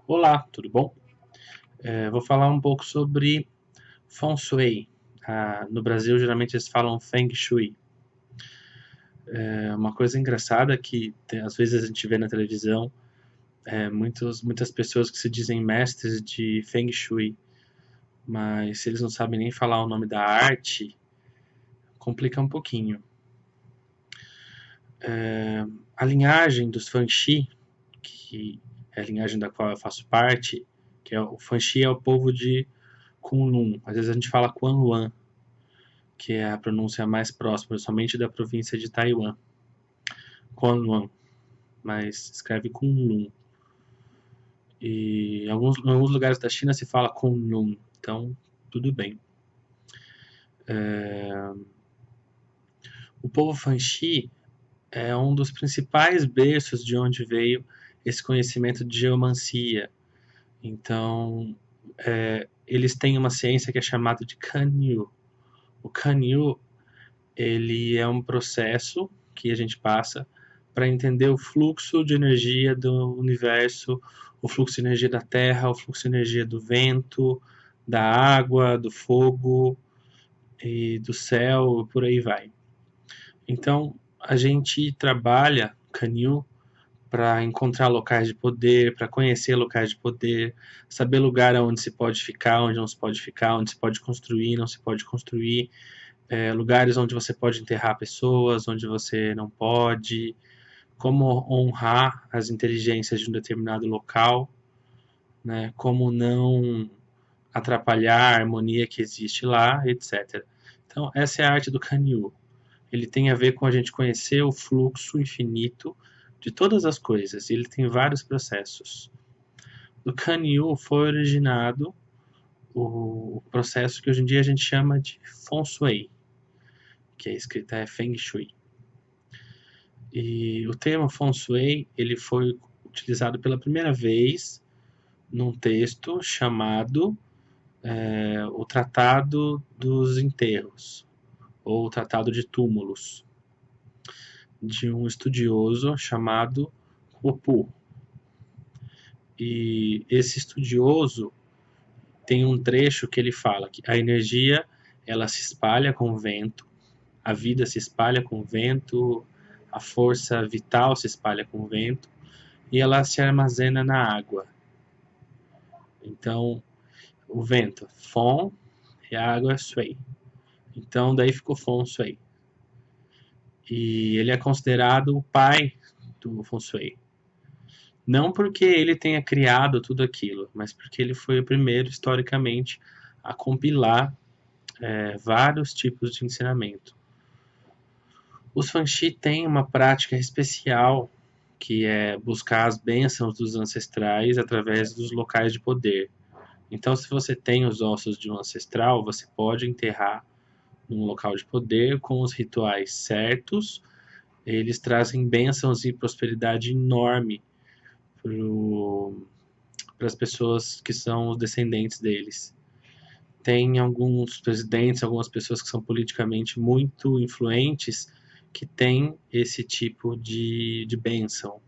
Olá, tudo bom? Vou falar um pouco sobre Feng Shui. No Brasil, geralmente eles falam Feng Shui. Uma coisa engraçada que às vezes a gente vê na televisão muitas pessoas que se dizem mestres de Feng Shui, mas se eles não sabem nem falar o nome da arte, complica um pouquinho. A linhagem dos Feng Shi, que é a linhagem da qual eu faço parte, que é o Feng Shi é o povo de Kunlun. Às vezes a gente fala Quanluan, que é a pronúncia mais próxima, somente da província de Taiwan, Quanluan, mas escreve Kunlun. E em alguns lugares da China se fala Kunlun, então tudo bem. O povo Fanxi é um dos principais berços de onde veio esse conhecimento de geomancia. Então, eles têm uma ciência que é chamada de Kanyu. O Kanyu, ele é um processo que a gente passa para entender o fluxo de energia do universo, o fluxo de energia da Terra, o fluxo de energia do vento, da água, do fogo e do céu, por aí vai. Então, a gente trabalha Canil para encontrar locais de poder, para conhecer locais de poder, saber lugar onde se pode ficar, onde não se pode ficar, onde se pode construir, não se pode construir, lugares onde você pode enterrar pessoas, onde você não pode, como honrar as inteligências de um determinado local, né? Como não atrapalhar a harmonia que existe lá, etc. Então, essa é a arte do Kanyu. Ele tem a ver com a gente conhecer o fluxo infinito de todas as coisas. Ele tem vários processos. Do Kanyu foi originado o processo que hoje em dia a gente chama de Feng Shui, que a escrita é Feng Shui. E o termo Feng Shui ele foi utilizado pela primeira vez num texto chamado o Tratado dos Enterros, ou o Tratado de Túmulos, de um estudioso chamado Opu. E esse estudioso tem um trecho que ele fala que a energia ela se espalha com o vento, a vida se espalha com o vento, a força vital se espalha com o vento e ela se armazena na água. Então, o vento, Feng, e a água é Shui. Então, daí ficou Feng Shui. E ele é considerado o pai do Feng Shui. Não porque ele tenha criado tudo aquilo, mas porque ele foi o primeiro, historicamente, a compilar vários tipos de ensinamento. Os Fanxi têm uma prática especial que é buscar as bênçãos dos ancestrais através dos locais de poder. Então, se você tem os ossos de um ancestral, você pode enterrar num local de poder com os rituais certos. Eles trazem bênçãos e prosperidade enorme para as pessoas que são os descendentes deles. Tem alguns presidentes, algumas pessoas que são politicamente muito influentes que têm esse tipo de bênção.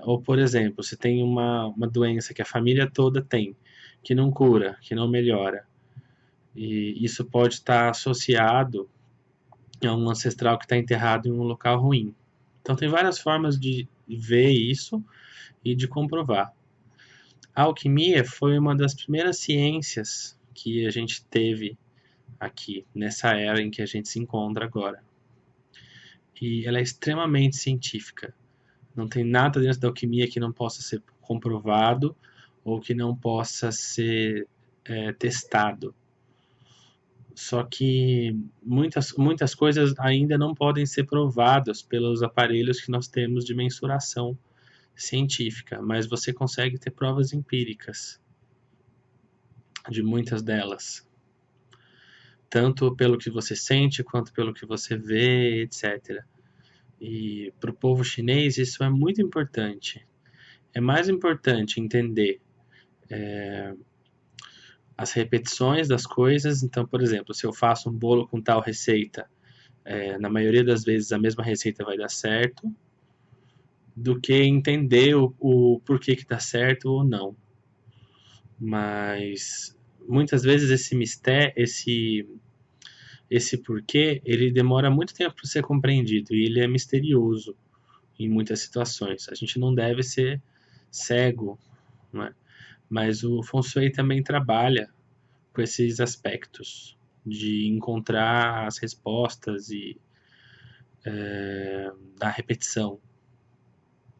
Ou, por exemplo, se tem uma doença que a família toda tem, que não cura, que não melhora, e isso pode estar associado a um ancestral que está enterrado em um local ruim. Então, tem várias formas de ver isso e de comprovar. A alquimia foi uma das primeiras ciências que a gente teve aqui, nessa era em que a gente se encontra agora. E ela é extremamente científica. Não tem nada dentro da alquimia que não possa ser comprovado ou que não possa ser testado. Só que muitas coisas ainda não podem ser provadas pelos aparelhos que nós temos de mensuração científica, mas você consegue ter provas empíricas de muitas delas, tanto pelo que você sente quanto pelo que você vê, etc. E para o povo chinês isso é muito importante. É mais importante entender as repetições das coisas. Então, por exemplo, se eu faço um bolo com tal receita, na maioria das vezes a mesma receita vai dar certo. do que entender o porquê que dá certo ou não. Mas muitas vezes esse mistério, esse porquê, ele demora muito tempo para ser compreendido e ele é misterioso em muitas situações. A gente não deve ser cego, né? Mas o Feng Shui também trabalha com esses aspectos de encontrar as respostas e da repetição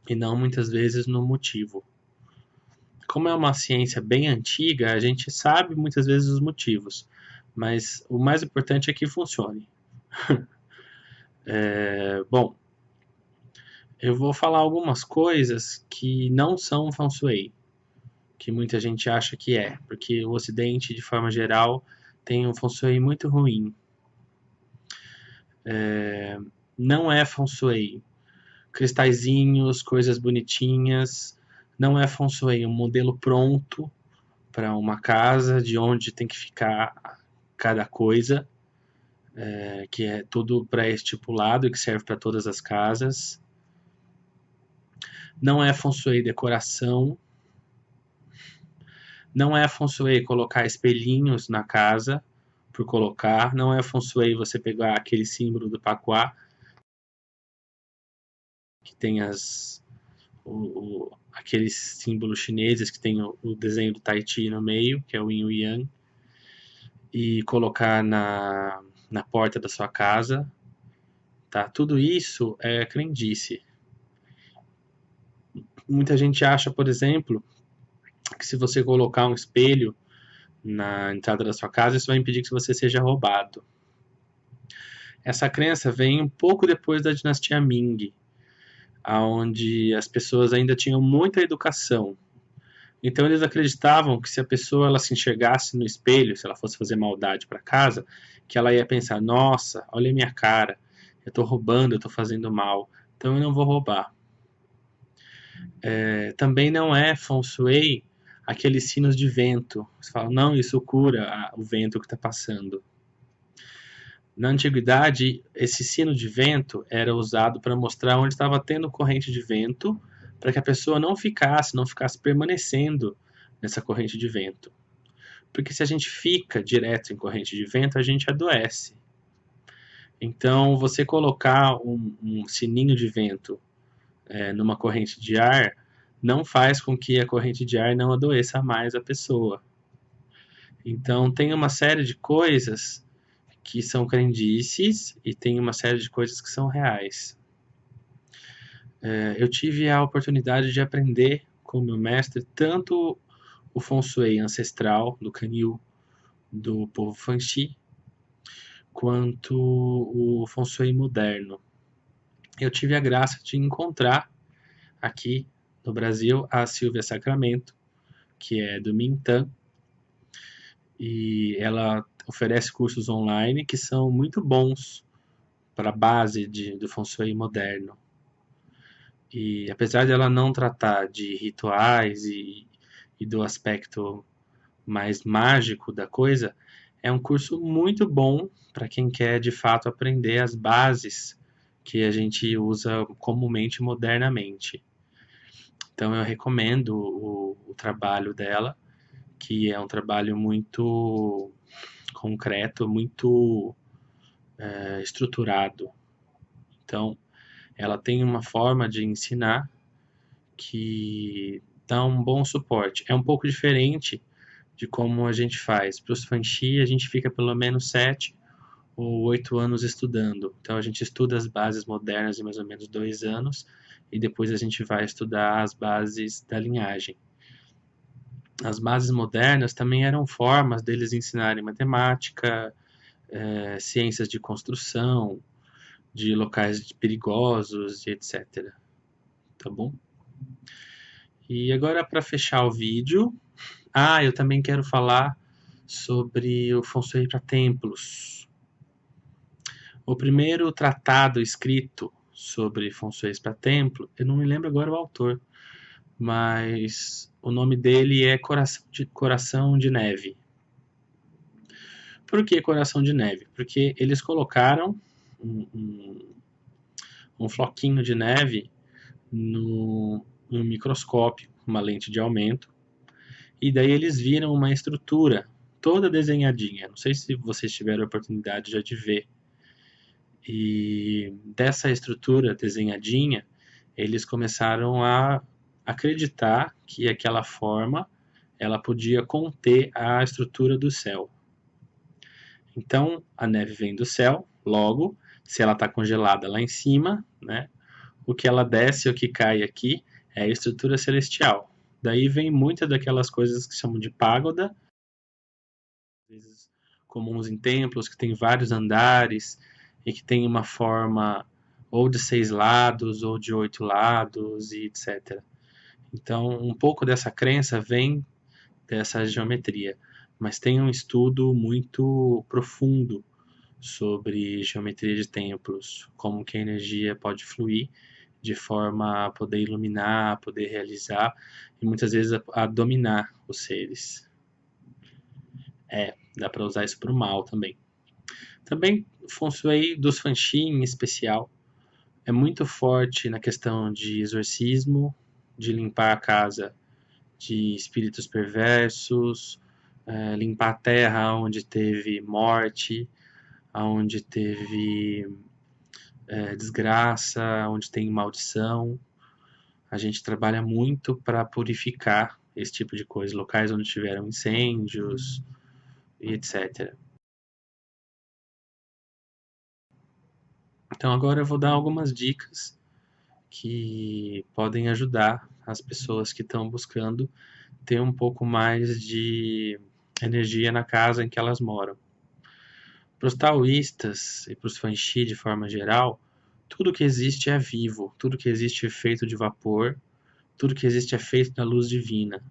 e não muitas vezes no motivo. Como é uma ciência bem antiga, a gente sabe muitas vezes os motivos, mas o mais importante é que funcione. Bom, eu vou falar algumas coisas que não são Feng Shui, que muita gente acha que é, porque o Ocidente, de forma geral, tem um Feng Shui muito ruim. Não é Feng Shui cristalzinhos, coisas bonitinhas, não é Feng Shui um modelo pronto para uma casa, de onde tem que ficar cada coisa, que é tudo pré-estipulado e que serve para todas as casas. Não é Feng Shui decoração. Não é Feng Shui colocar espelhinhos na casa por colocar. Não é Feng Shui você pegar aquele símbolo do Pacuá, que tem aqueles símbolos chineses que tem o desenho do Tai Chi no meio, que é o Yin e o Yang, e colocar na porta da sua casa. Tá? Tudo isso é crendice. Muita gente acha, por exemplo, que se você colocar um espelho na entrada da sua casa, isso vai impedir que você seja roubado. Essa crença vem um pouco depois da dinastia Ming, onde as pessoas ainda tinham muita educação. Então eles acreditavam que se a pessoa ela se enxergasse no espelho, se ela fosse fazer maldade para casa, que ela ia pensar: nossa, olha a minha cara, eu estou roubando, eu estou fazendo mal, então eu não vou roubar. Também não é Feng Shui aqueles sinos de vento. Você fala, não, isso cura o vento que está passando. Na antiguidade, esse sino de vento era usado para mostrar onde estava tendo corrente de vento, para que a pessoa não ficasse permanecendo nessa corrente de vento. Porque se a gente fica direto em corrente de vento, a gente adoece. Então, você colocar um sininho de vento numa corrente de ar não faz com que a corrente de ar não adoeça mais a pessoa. Então, tem uma série de coisas que são crendices e tem uma série de coisas que são reais. Eu tive a oportunidade de aprender com o meu mestre tanto o Feng Shui ancestral do Canil do povo Fanxi, quanto o Feng Shui moderno. Eu tive a graça de encontrar aqui no Brasil a Silvia Sacramento, que é do Mintan, e ela oferece cursos online que são muito bons para a base do Feng Shui moderno. E apesar de ela não tratar de rituais e do aspecto mais mágico da coisa, é um curso muito bom para quem quer de fato aprender as bases que a gente usa comumente modernamente. Então eu recomendo o trabalho dela, que é um trabalho muito concreto, muito estruturado. Então ela tem uma forma de ensinar que dá um bom suporte. É um pouco diferente de como a gente faz. Para os Fanxi, a gente fica pelo menos 7 ou 8 anos estudando. Então a gente estuda as bases modernas em mais ou menos 2 anos e depois a gente vai estudar as bases da linhagem. As bases modernas também eram formas deles ensinarem matemática, ciências de construção, de locais perigosos e etc. Tá bom? E agora para fechar o vídeo, eu também quero falar sobre o Feng Shui para templos. O primeiro tratado escrito sobre Feng Shui para templo, eu não me lembro agora o autor, mas o nome dele é Coração de Neve. Por que Coração de Neve? Porque eles colocaram um floquinho de neve no microscópio, uma lente de aumento, e daí eles viram uma estrutura toda desenhadinha. Não sei se vocês tiveram a oportunidade já de ver. E dessa estrutura desenhadinha, eles começaram a acreditar que aquela forma ela podia conter a estrutura do céu. Então, a neve vem do céu, logo, se ela está congelada lá em cima, né, o que ela desce, o que cai aqui, é a estrutura celestial. Daí vem muitas daquelas coisas que chamam de pagoda, às vezes comuns em templos, que tem vários andares e que tem uma forma ou de 6 lados ou de 8 lados e etc. Então, um pouco dessa crença vem dessa geometria, mas tem um estudo muito profundo sobre geometria de templos, como que a energia pode fluir de forma a poder iluminar, a poder realizar e muitas vezes a dominar os seres. Dá para usar isso para o mal também. Também o Feng Shui dos Fanxi em especial é muito forte na questão de exorcismo, de limpar a casa de espíritos perversos, limpar a terra onde teve morte, onde teve desgraça, onde tem maldição. A gente trabalha muito para purificar esse tipo de coisa, locais onde tiveram incêndios e etc. Então agora eu vou dar algumas dicas que podem ajudar as pessoas que estão buscando ter um pouco mais de energia na casa em que elas moram. Para os taoístas e para os fanxi de forma geral, tudo que existe é vivo, tudo que existe é feito de vapor, tudo que existe é feito na luz divina.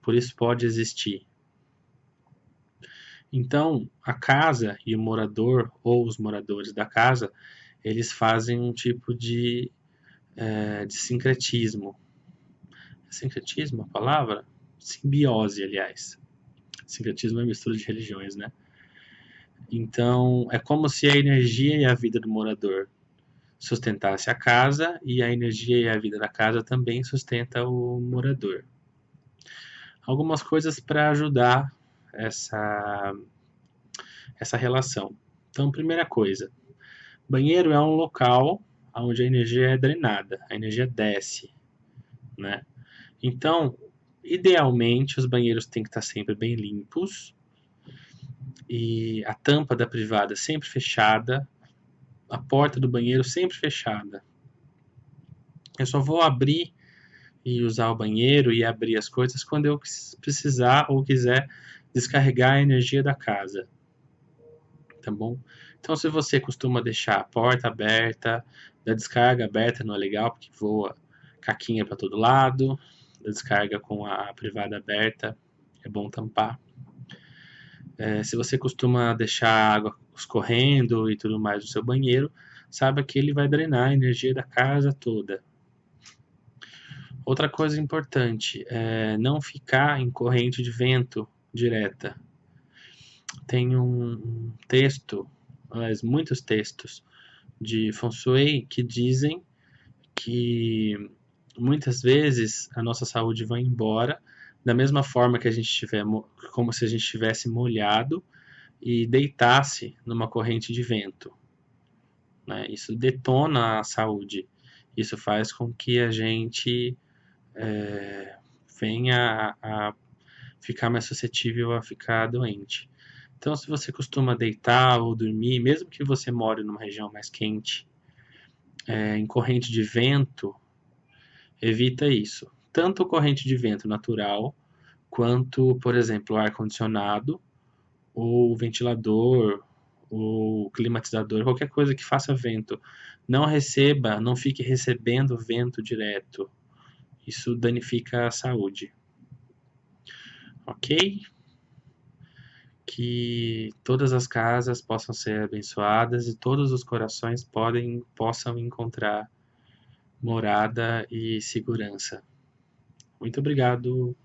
Por isso pode existir. Então, a casa e o morador ou os moradores da casa, eles fazem um tipo de sincretismo. Sincretismo, a palavra? Simbiose, aliás. Sincretismo é mistura de religiões, né? Então, é como se a energia e a vida do morador sustentasse a casa e a energia e a vida da casa também sustenta o morador. Algumas coisas para ajudar essa relação. Então, primeira coisa, banheiro é um local onde a energia é drenada, a energia desce, né? Então, idealmente, os banheiros têm que estar sempre bem limpos e a tampa da privada sempre fechada, a porta do banheiro sempre fechada. Eu só vou abrir e usar o banheiro e abrir as coisas quando eu precisar ou quiser descarregar a energia da casa. Tá bom? Então, se você costuma deixar a porta aberta, da descarga aberta não é legal porque voa caquinha para todo lado, da descarga com a privada aberta é bom tampar. Se você costuma deixar a água escorrendo e tudo mais no seu banheiro, saiba que ele vai drenar a energia da casa toda. Outra coisa importante é não ficar em corrente de vento direta. Tem um texto, aliás, muitos textos de Feng Shui que dizem que muitas vezes a nossa saúde vai embora da mesma forma que a gente tiver, como se a gente estivesse molhado e deitasse numa corrente de vento, né? Isso detona a saúde. Isso faz com que a gente venha a ficar mais suscetível a ficar doente. Então, se você costuma deitar ou dormir, mesmo que você more numa região mais quente, em corrente de vento, evita isso. Tanto corrente de vento natural, quanto, por exemplo, ar-condicionado, ou ventilador, ou climatizador, qualquer coisa que faça vento. Não fique recebendo vento direto. Isso danifica a saúde. Ok? Que todas as casas possam ser abençoadas e todos os corações possam encontrar morada e segurança. Muito obrigado.